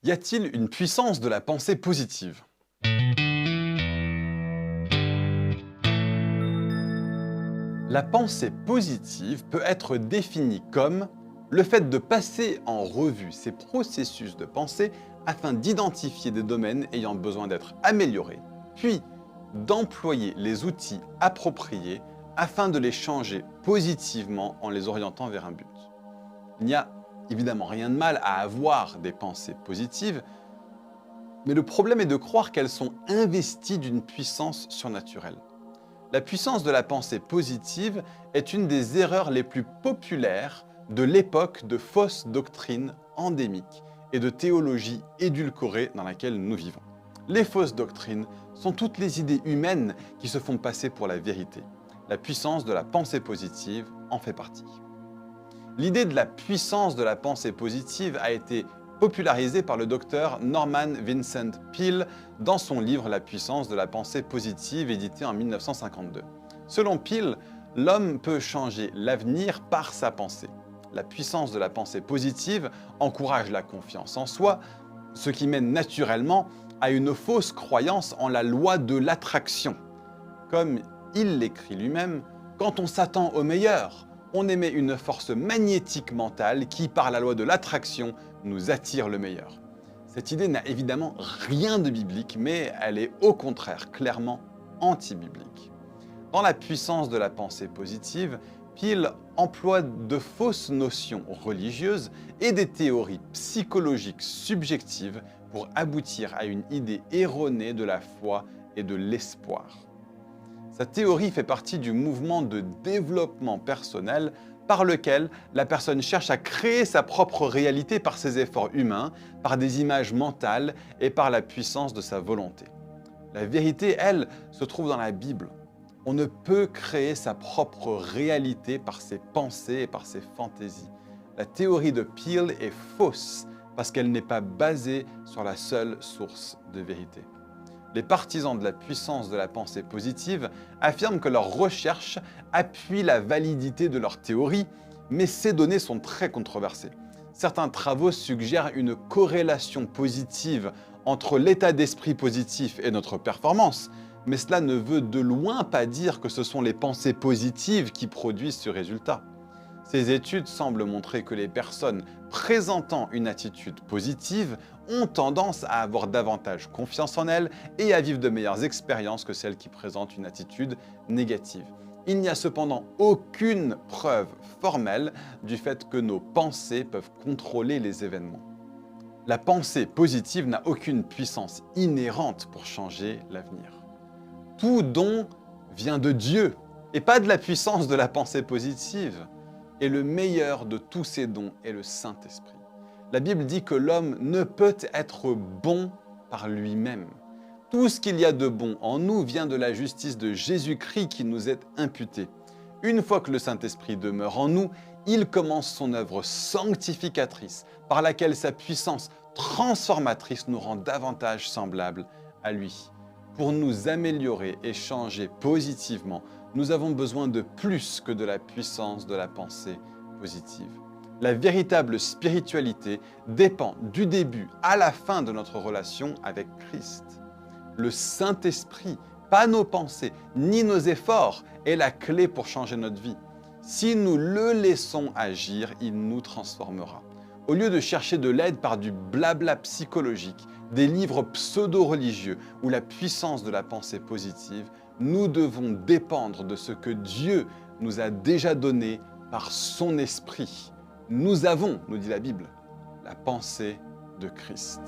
Y a-t-il une puissance de la pensée positive? La pensée positive peut être définie comme le fait de passer en revue ses processus de pensée afin d'identifier des domaines ayant besoin d'être améliorés, puis d'employer les outils appropriés afin de les changer positivement en les orientant vers un but. Il n'y a évidemment rien de mal à avoir des pensées positives, mais le problème est de croire qu'elles sont investies d'une puissance surnaturelle. La puissance de la pensée positive est une des erreurs les plus populaires de l'époque de fausses doctrines endémiques et de théologie édulcorée dans laquelle nous vivons. Les fausses doctrines sont toutes les idées humaines qui se font passer pour la vérité. La puissance de la pensée positive en fait partie. L'idée de la puissance de la pensée positive a été popularisée par le docteur Norman Vincent Peale dans son livre La puissance de la pensée positive, édité en 1952. Selon Peale, l'homme peut changer l'avenir par sa pensée. La puissance de la pensée positive encourage la confiance en soi, ce qui mène naturellement à une fausse croyance en la loi de l'attraction. Comme il l'écrit lui-même, quand on s'attend au meilleur, on émet une force magnétique mentale qui, par la loi de l'attraction, nous attire le meilleur. Cette idée n'a évidemment rien de biblique, mais elle est au contraire clairement anti-biblique. Dans la puissance de la pensée positive, Peale emploie de fausses notions religieuses et des théories psychologiques subjectives pour aboutir à une idée erronée de la foi et de l'espoir. Sa théorie fait partie du mouvement de développement personnel par lequel la personne cherche à créer sa propre réalité par ses efforts humains, par des images mentales et par la puissance de sa volonté. La vérité, elle, se trouve dans la Bible. On ne peut créer sa propre réalité par ses pensées et par ses fantaisies. La théorie de Peale est fausse parce qu'elle n'est pas basée sur la seule source de vérité. Les partisans de la puissance de la pensée positive affirment que leurs recherches appuient la validité de leur théorie, mais ces données sont très controversées. Certains travaux suggèrent une corrélation positive entre l'état d'esprit positif et notre performance, mais cela ne veut de loin pas dire que ce sont les pensées positives qui produisent ce résultat. Ces études semblent montrer que les personnes présentant une attitude positive ont tendance à avoir davantage confiance en elles et à vivre de meilleures expériences que celles qui présentent une attitude négative. Il n'y a cependant aucune preuve formelle du fait que nos pensées peuvent contrôler les événements. La pensée positive n'a aucune puissance inhérente pour changer l'avenir. Tout don vient de Dieu et pas de la puissance de la pensée positive. Et le meilleur de tous ces dons est le Saint-Esprit. La Bible dit que l'homme ne peut être bon par lui-même. Tout ce qu'il y a de bon en nous vient de la justice de Jésus-Christ qui nous est imputée. Une fois que le Saint-Esprit demeure en nous, il commence son œuvre sanctificatrice par laquelle sa puissance transformatrice nous rend davantage semblables à lui. Pour nous améliorer et changer positivement, nous avons besoin de plus que de la puissance de la pensée positive. La véritable spiritualité dépend du début à la fin de notre relation avec Christ. Le Saint-Esprit, pas nos pensées, ni nos efforts, est la clé pour changer notre vie. Si nous le laissons agir, il nous transformera. Au lieu de chercher de l'aide par du blabla psychologique, des livres pseudo-religieux ou la puissance de la pensée positive, nous devons dépendre de ce que Dieu nous a déjà donné par son esprit. Nous avons, nous dit la Bible, la pensée de Christ.